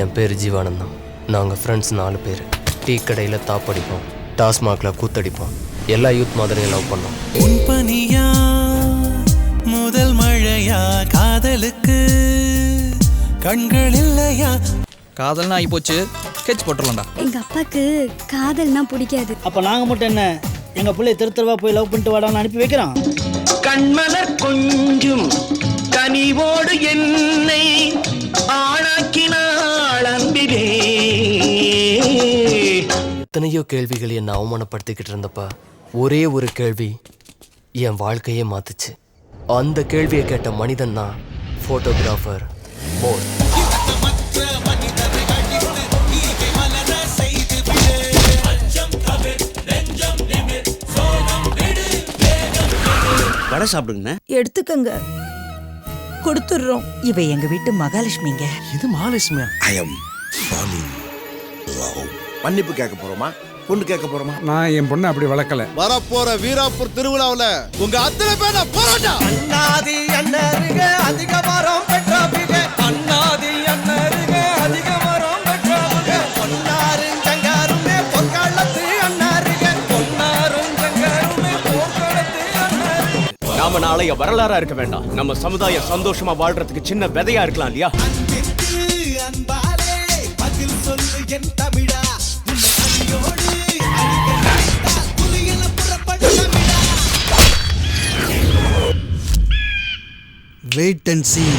என் பேர் ஜீவானந்தம். நாங்கள் ஃப்ரெண்ட்ஸ் 4 பேர். டீ கடையில் தாப்படிப்போம், டாஸ்மாகில் கூத்தடிப்போம். எல்லா யூத் மாதிரியும் லவ் பண்ணோம். பனியா முதல் மழையா காதலுக்கு கண்கள் இல்லையா? காதல்னா ஆகி போச்சு, ஸ்கெட்ச் போட்டுடலாம்டா. எங்க அப்பாக்கு காதல்னா பிடிக்காது. அப்ப நாங்க மட்டும் என்ன, எங்க பிள்ளை தெருவா போய் லவ் பண்ணிட்டு வாடான்னு அனுப்பி வைக்கிறோம். கண்மலர் கொஞ்சும் கனிவோடு என்னை ஆளாக்கினாள் அன்பிலே. எத்தனையோ கேள்விகள் என்னை அவமானப்படுத்திக்கிட்டு இருந்தப்ப ஒரே ஒரு கேள்வி என் வாழ்க்கையே மாத்துச்சு. அந்த கேள்வியை கேட்ட மனிதன் தான் போட்டோகிராஃபர் மோர். வடை சாப்பிடுங்க. எடுத்துக்கங்க, கொடுத்துடுறோம். இவ எங்க வீட்டு மகாலட்சுமிங்க. இது மகாலட்சுமியா? ஐ அம் ஃபாலிங் லவ். மன்னிப்பு கேட்க போறோமா, பொண்ணு கேட்க போறோமா? நான் என் பொண்ணு அப்படி வளர்க்கல. வரப்போற வீராப்பூர் திருவிழாவுல உங்க அத்தனை பேர் நான் போராட்டம். அண்ணாதி அண்ணருக அதிக மரம் பெற்றாபிக, அண்ணாதி அண்ணருக அதிக மரம் பெற்றாபிக, பொன்னாரும் சங்காருமே பொற்காலத்து அண்ணருக, பொன்னாரும் சங்காருமே பொற்காலத்து அண்ணருக. நாம நாளைய வரலாறா இருக்க வேண்டாம், நம்ம சமுதாயம் சந்தோஷமா வாழ்றதுக்கு சின்ன விதையா இருக்கலாம் இல்லையா? அன்பாலே பதில் சொல்லு என் தமிழா, Wait and see.